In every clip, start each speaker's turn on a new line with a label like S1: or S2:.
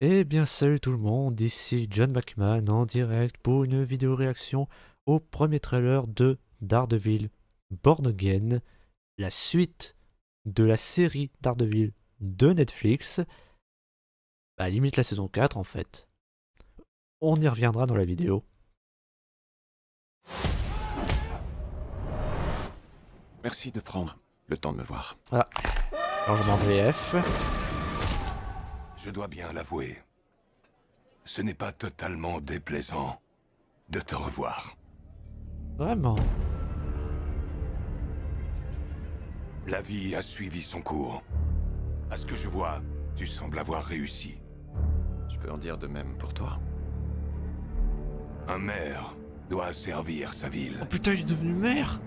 S1: Eh bien salut tout le monde, ici John Bachman en direct pour une vidéo réaction au premier trailer de Daredevil Born Again, la suite de la série Daredevil de Netflix, bah limite la saison 4 en fait. On y reviendra dans la vidéo.
S2: Merci de prendre le temps de me voir.
S1: Voilà, changement de VF.
S3: Je dois bien l'avouer, ce n'est pas totalement déplaisant de te revoir.
S1: Vraiment.
S3: La vie a suivi son cours. À ce que je vois, tu sembles avoir réussi.
S2: Je peux en dire de même pour toi.
S3: Un maire doit servir sa ville.
S1: Oh putain, il est devenu maire.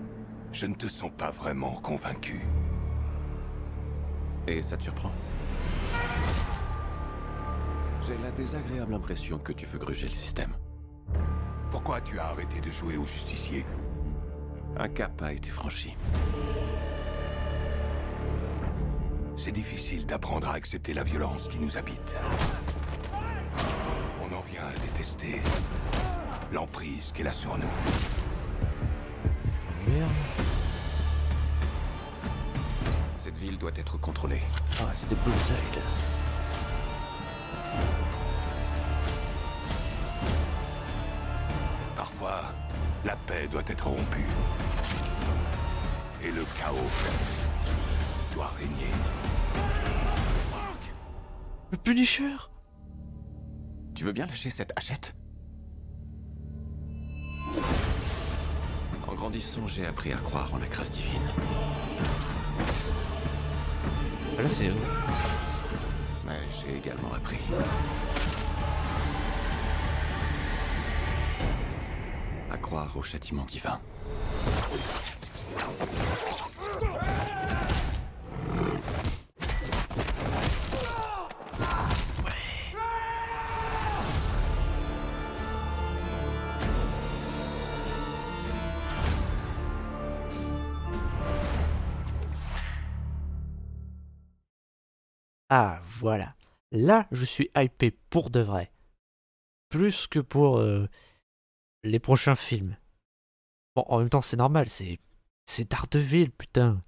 S3: Je ne te sens pas vraiment convaincu.
S2: Et ça te surprend? J'ai la désagréable impression que tu veux gruger le système.
S3: Pourquoi tu as arrêté de jouer au justicier?
S2: Un cap a été franchi.
S3: C'est difficile d'apprendre à accepter la violence qui nous habite. On en vient à détester l'emprise qu'elle a sur nous.
S1: Merde.
S2: Cette ville doit être contrôlée.
S1: Ah, c'est des bullseye là.
S3: Parfois, la paix doit être rompue. Et le chaos doit régner.
S1: Le Punisher.
S2: Tu veux bien lâcher cette hachette? En grandissant, j'ai appris à croire en la grâce divine.
S1: Ah, là c'est eux.
S2: Mais j'ai également appris à croire au châtiment divin.
S1: Ah, voilà. Là, je suis hypé pour de vrai. Plus que pour les prochains films. Bon, en même temps, c'est normal, c'est Daredevil, putain.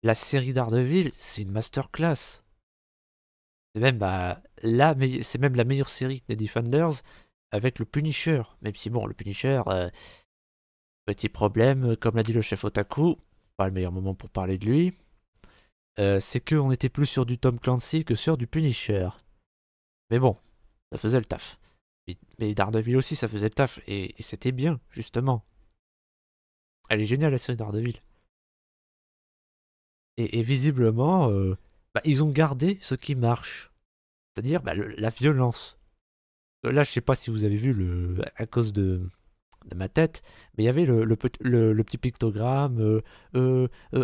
S1: La série Daredevil, c'est une masterclass. C'est même, c'est même la meilleure série des Defenders avec le Punisher. Même si, bon, le Punisher, petit problème, comme l'a dit le chef Otaku, pas le meilleur moment pour parler de lui. C'est qu'on était plus sur du Tom Clancy que sur du Punisher. Mais bon, ça faisait le taf. Mais Daredevil aussi, ça faisait le taf. Et c'était bien, justement. Elle est géniale, la série Daredevil. Et visiblement, ils ont gardé ce qui marche. C'est-à-dire la violence. Là, je sais pas si vous avez vu, à cause de ma tête, mais il y avait le petit pictogramme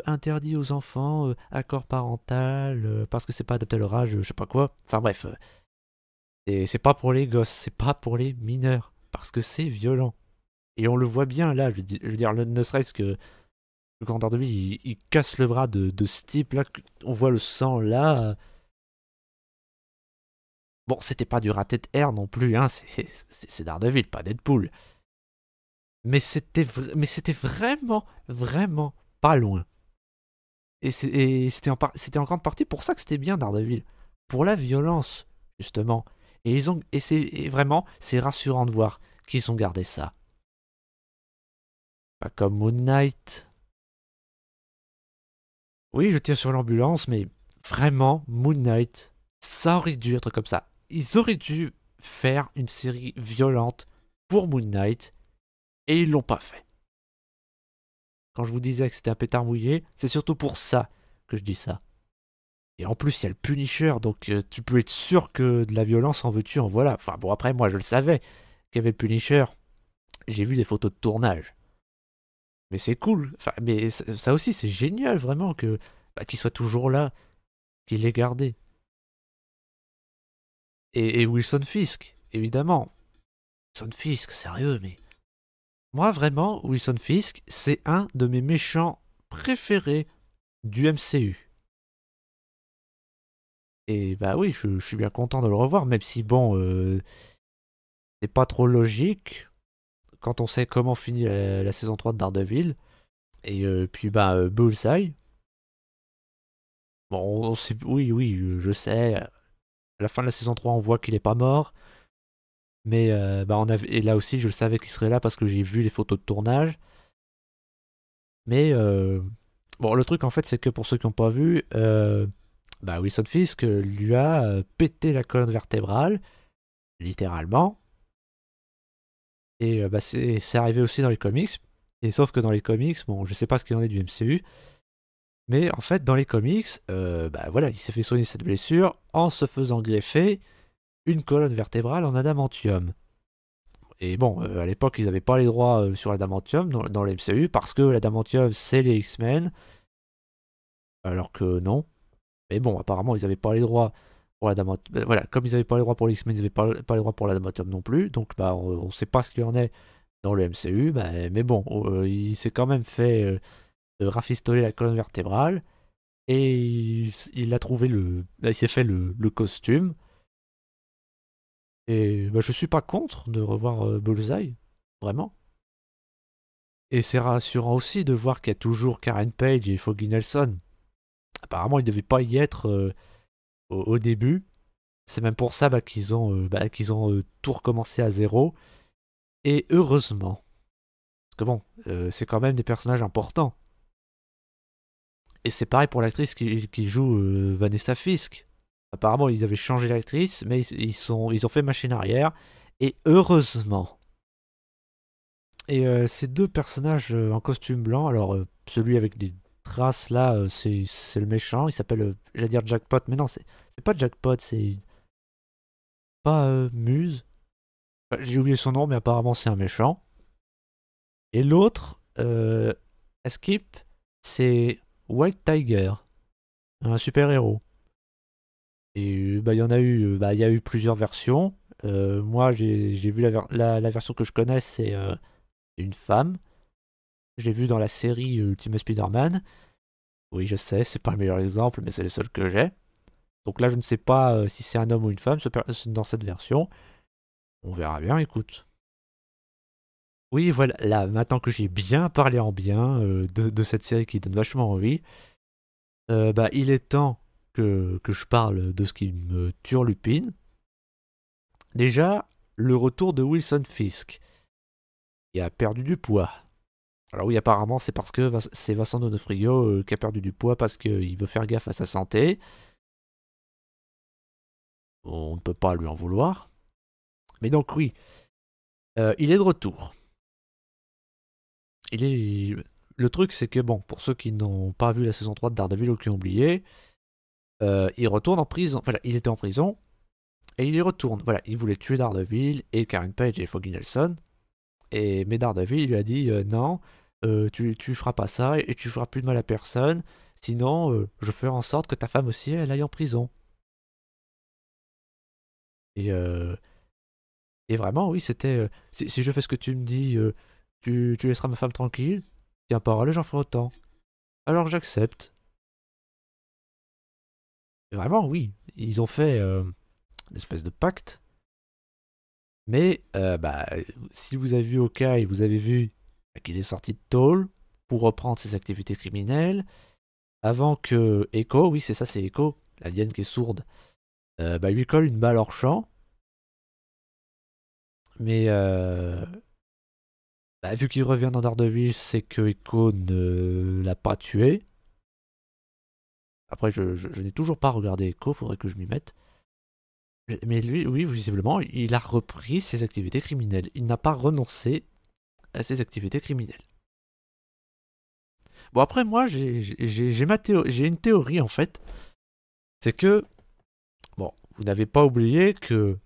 S1: interdit aux enfants, accord parental, parce que c'est pas adapté à leur âge, je sais pas quoi. Enfin bref, et c'est pas pour les gosses, c'est pas pour les mineurs, parce que c'est violent. Et on le voit bien là, je veux dire, ne serait-ce que le grand Daredevil, il casse le bras de ce type là, on voit le sang là. Bon, c'était pas du rated air non plus, hein, c'est Daredevil, pas Deadpool. Mais c'était vraiment, vraiment pas loin. Et c'était en grande partie pour ça que c'était bien Daredevil. Pour la violence, justement. Et vraiment, c'est rassurant de voir qu'ils ont gardé ça. Pas comme Moon Knight. Oui, je tire sur l'ambulance, mais vraiment, Moon Knight, ça aurait dû être comme ça. Ils auraient dû faire une série violente pour Moon Knight, et ils l'ont pas fait. Quand je vous disais que c'était un pétard mouillé, c'est surtout pour ça que je dis ça. Et en plus, il y a le Punisher, donc tu peux être sûr que de la violence en veux-tu, en voilà. Enfin bon, après, moi, je le savais qu'il y avait le Punisher. J'ai vu des photos de tournage. Mais c'est cool. Enfin, mais ça aussi, c'est génial, vraiment, qu'il soit toujours là, qu'il l'ait gardé. Et Wilson Fisk, évidemment. Wilson Fisk, sérieux, mais... Moi, vraiment, Wilson Fisk, c'est un de mes méchants préférés du MCU. Et bah oui, je suis bien content de le revoir, même si bon, c'est pas trop logique quand on sait comment finit la saison 3 de Daredevil. Et puis bah Bullseye. Bon, on sait, oui, oui, je sais. À la fin de la saison 3, on voit qu'il est pas mort. Mais bah et là aussi, je le savais qu'il serait là parce que j'ai vu les photos de tournage. Mais bon, le truc en fait, c'est que pour ceux qui n'ont pas vu, bah Wilson Fisk lui a pété la colonne vertébrale, littéralement. Et bah, c'est arrivé aussi dans les comics. Et sauf que dans les comics, bon, je sais pas ce qu'il en est du MCU, mais en fait, dans les comics, bah voilà, il s'est fait soigner cette blessure en se faisant greffer une colonne vertébrale en adamantium. Et bon, à l'époque, ils n'avaient pas les droits sur l'adamantium dans les MCU parce que l'adamantium, c'est les X-Men, alors que non. Mais bon, apparemment, ils n'avaient pas les droits pour l'adamantium. Voilà, comme ils n'avaient pas les droits pour les X-Men, ils n'avaient pas les droits pour l'adamantium non plus. Donc, bah, on ne sait pas ce qu'il en est dans le MCU. Bah, mais bon, il s'est quand même fait rafistoler la colonne vertébrale. Et il a trouvé il s'est fait le costume. Et bah, je suis pas contre de revoir Bullseye, vraiment. Et c'est rassurant aussi de voir qu'il y a toujours Karen Page et Foggy Nelson. Apparemment, ils ne devaient pas y être au début. C'est même pour ça qu'ils ont tout recommencé à zéro. Et heureusement. Parce que bon, c'est quand même des personnages importants. Et c'est pareil pour l'actrice qui joue Vanessa Fisk. Apparemment, ils avaient changé l'actrice, mais ils ont fait machine arrière. Et heureusement. Et ces deux personnages en costume blanc, alors celui avec des traces là, c'est le méchant, il s'appelle, j'allais dire Jackpot, mais non, c'est pas Jackpot, c'est pas Muse. J'ai oublié son nom, mais apparemment c'est un méchant. Et l'autre, Skip, c'est White Tiger, un super-héros. Et bah, il y en a eu, bah, il y a eu plusieurs versions. Moi, j'ai vu la version que je connais, c'est une femme. Je l'ai vu dans la série Ultimate Spider-Man. Oui, je sais, c'est pas le meilleur exemple, mais c'est le seul que j'ai. Donc là, je ne sais pas si c'est un homme ou une femme dans cette version. On verra bien, écoute. Oui, voilà, là, maintenant que j'ai bien parlé en bien de cette série qui donne vachement envie, bah, il est temps que je parle de ce qui me turlupine. Déjà, le retour de Wilson Fisk, qui a perdu du poids. Alors oui, apparemment, c'est parce que c'est Vincent D'Onofrio qui a perdu du poids parce qu'il veut faire gaffe à sa santé. On ne peut pas lui en vouloir. Mais donc oui, il est de retour. Il est... Le truc, c'est que bon, pour ceux qui n'ont pas vu la saison 3 de Daredevil ou qui ont oublié, il retourne en prison. Voilà, il était en prison et il y retourne. Voilà, il voulait tuer Daredevil et Karen Page et Foggy Nelson. Mais Daredevil lui a dit non, tu feras pas ça et tu feras plus de mal à personne. Sinon, je ferai en sorte que ta femme aussi, elle aille en prison. Et, euh, et vraiment, oui, c'était si je fais ce que tu me dis, tu laisseras ma femme tranquille. Tiens, parole, j'en ferai autant. Alors j'accepte. Et vraiment, oui, ils ont fait une espèce de pacte. Mais bah, si vous avez vu Hawkeye, vous avez vu qu'il est sorti de tôle pour reprendre ses activités criminelles. Avant que Echo, oui, c'est ça, c'est Echo, la Diane qui est sourde, bah, lui colle une balle hors champ. Mais bah, vu qu'il revient dans Daredevil, c'est que Echo ne l'a pas tué. Après, je n'ai toujours pas regardé Echo, faudrait que je m'y mette. Mais lui, oui, visiblement, il a repris ses activités criminelles. Il n'a pas renoncé à ses activités criminelles. Bon, après, moi, j'ai une théorie, en fait. C'est que, bon, vous n'avez pas oublié que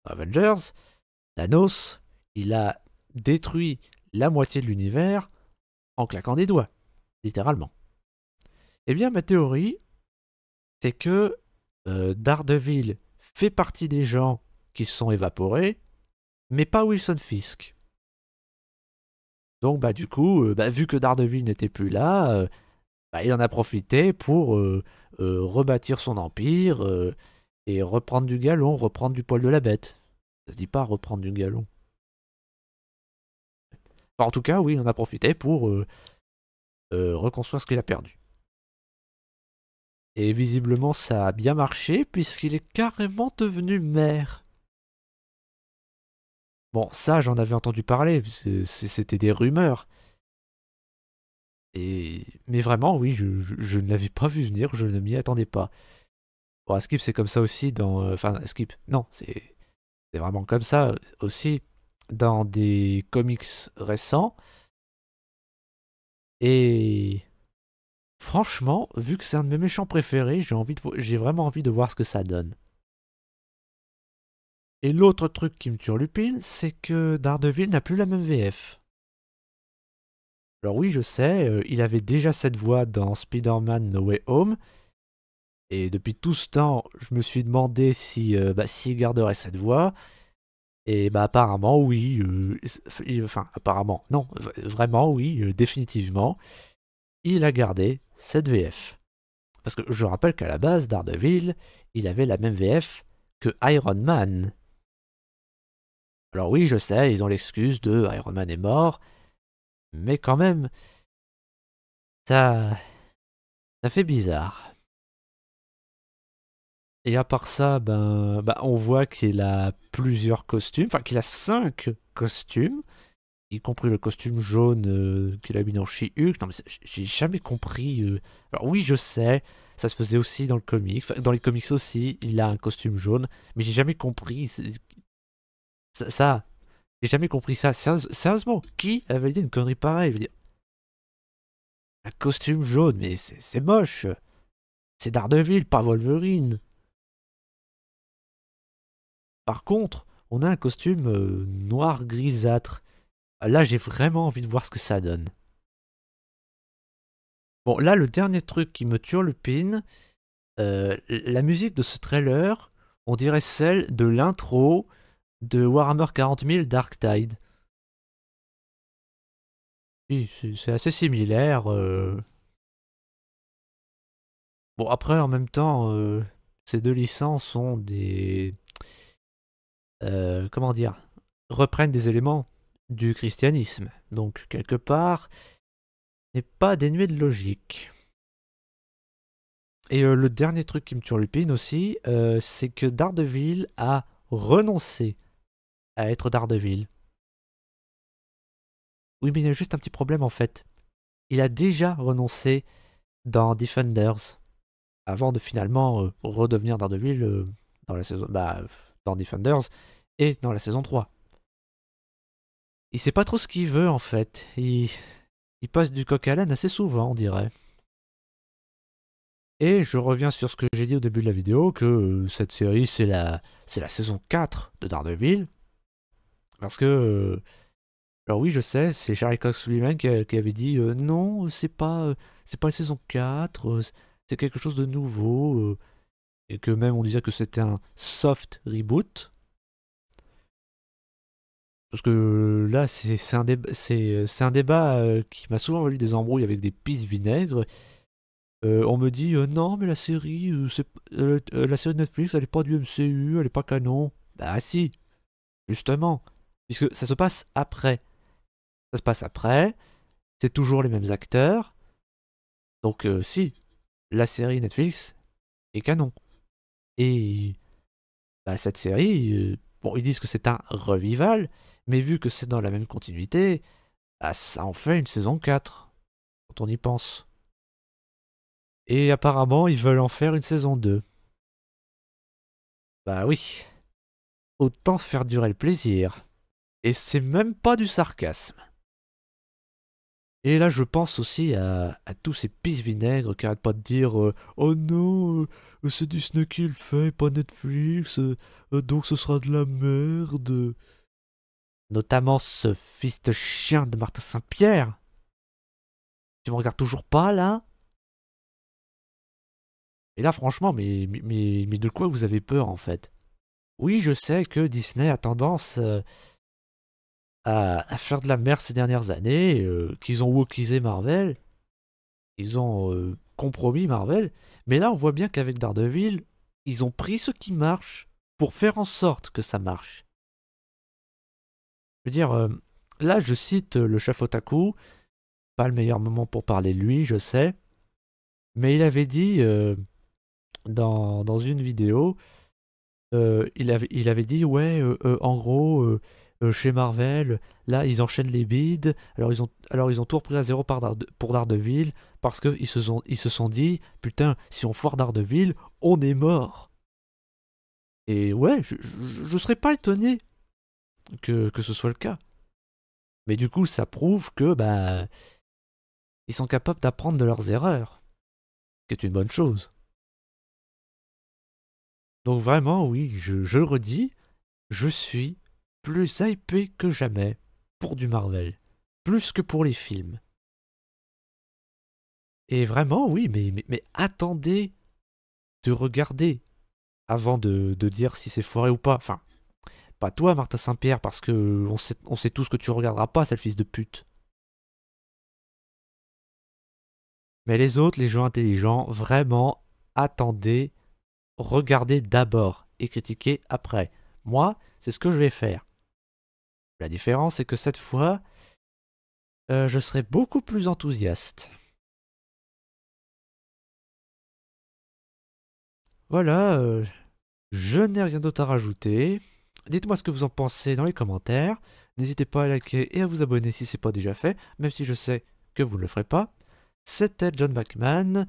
S1: Avengers, Thanos, il a détruit la moitié de l'univers en claquant des doigts, littéralement. Eh bien, ma théorie, c'est que Daredevil fait partie des gens qui se sont évaporés, mais pas Wilson Fisk. Donc, bah, du coup, bah, vu que Daredevil n'était plus là, bah, il en a profité pour rebâtir son empire Et reprendre du galon, reprendre du poil de la bête. Ça se dit pas reprendre du galon. Enfin, en tout cas, oui, il en a profité pour reconstruire ce qu'il a perdu. Et visiblement, ça a bien marché, puisqu'il est carrément devenu maire. Bon, ça, j'en avais entendu parler, c'était des rumeurs. Mais vraiment, oui, je ne l'avais pas vu venir, je ne m'y attendais pas. Bon, Skip, c'est comme ça aussi dans... Enfin, Skip, non, c'est vraiment comme ça aussi dans des comics récents. Et franchement, vu que c'est un de mes méchants préférés, j'ai vraiment envie de voir ce que ça donne. Et l'autre truc qui me turlupine, c'est que Daredevil n'a plus la même VF. Alors oui, je sais, il avait déjà cette voix dans Spider-Man No Way Home. Et depuis tout ce temps, je me suis demandé s'il garderait cette voix. Et bah apparemment oui, enfin apparemment non, vraiment oui, définitivement, il a gardé cette VF. Parce que je rappelle qu'à la base, Daredevil, il avait la même VF que Iron Man. Alors oui, je sais, ils ont l'excuse de Iron Man est mort, mais quand même, ça, ça fait bizarre. Et à part ça, on voit qu'il a plusieurs costumes, enfin qu'il a 5 costumes, y compris le costume jaune qu'il a mis dans She-Hulk. Non mais j'ai jamais compris. Alors oui, je sais, ça se faisait aussi dans le comic, enfin, dans les comics aussi, il a un costume jaune, mais j'ai jamais compris ça. J'ai jamais compris ça. Sérieusement, qui avait dit une connerie pareille? Je veux dire, un costume jaune, mais c'est moche. C'est Daredevil, pas Wolverine. Par contre, on a un costume noir grisâtre. Là, j'ai vraiment envie de voir ce que ça donne. Bon, là, le dernier truc qui me turlupine, la musique de ce trailer, on dirait celle de l'intro de Warhammer 40 000 Dark Tide. Oui, c'est assez similaire. Bon, après, en même temps, ces deux licences sont des... comment dire? Reprennent des éléments du christianisme. Donc, quelque part, n'est pas dénué de logique. Et le dernier truc qui me turlupine aussi, c'est que Daredevil a renoncé à être Daredevil. Oui, mais il y a juste un petit problème en fait. Il a déjà renoncé dans Defenders, avant de finalement redevenir Daredevil dans la saison, dans Defenders et dans la saison 3. Il sait pas trop ce qu'il veut en fait. Il passe du coq à l'âne assez souvent, on dirait. Et je reviens sur ce que j'ai dit au début de la vidéo, que cette série c'est la saison 4 de Daredevil. Parce que alors oui, je sais, c'est Charlie Cox lui-même qui avait dit non, c'est pas la saison 4, c'est quelque chose de nouveau, et que même on disait que c'était un soft reboot. Parce que là, c'est un débat qui m'a souvent valu des embrouilles avec des pistes vinaigres. On me dit non, mais la série, la série de Netflix, elle est pas du MCU, elle est pas canon. Bah si, justement, puisque ça se passe après. Ça se passe après, c'est toujours les mêmes acteurs. Donc si, la série Netflix est canon. Et cette série, bon, ils disent que c'est un revival, mais vu que c'est dans la même continuité, ça en fait une saison 4, quand on y pense. Et apparemment, ils veulent en faire une saison 2. Bah oui, autant faire durer le plaisir. Et c'est même pas du sarcasme. Et là, je pense aussi à tous ces pisse vinaigres qui arrêtent pas de dire oh non, c'est Disney qui le fait, pas Netflix, donc ce sera de la merde. Notamment ce fils de chien de Martin Saint-Pierre. Tu me regardes toujours pas là? Et là, franchement, mais de quoi vous avez peur en fait? Oui, je sais que Disney a tendance à faire de la merde ces dernières années, qu'ils ont wokisé Marvel, ils ont compromis Marvel, mais là on voit bien qu'avec Daredevil, ils ont pris ce qui marche pour faire en sorte que ça marche. Je veux dire, là, je cite le chef Otaku, pas le meilleur moment pour parler de lui, je sais, mais il avait dit dans une vidéo, il avait dit, ouais, en gros, chez Marvel, là, ils enchaînent les bides, alors ils ont tout repris à zéro pour Daredevil, parce qu'ils se sont dit, putain, si on foire Daredevil, on est mort. Et ouais, je serais pas étonné que ce soit le cas. Mais du coup, ça prouve que, bah, ils sont capables d'apprendre de leurs erreurs, ce qui est une bonne chose. Donc vraiment, oui, je le redis, je suis plus hypé que jamais pour du Marvel. Plus que pour les films. Et vraiment, oui, mais attendez de regarder avant de dire si c'est foiré ou pas. Enfin, pas toi, Martin Saint-Pierre, parce que on sait tous que tu regarderas pas, sale fils de pute. Mais les autres, les gens intelligents, vraiment, attendez, regardez d'abord et critiquez après. Moi, c'est ce que je vais faire. La différence, c'est que cette fois, je serai beaucoup plus enthousiaste. Voilà, je n'ai rien d'autre à rajouter. Dites-moi ce que vous en pensez dans les commentaires. N'hésitez pas à liker et à vous abonner si ce n'est pas déjà fait, même si je sais que vous ne le ferez pas. C'était John Bachman.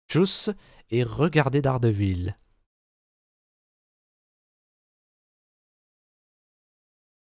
S1: Tchuss et regardez Daredevil.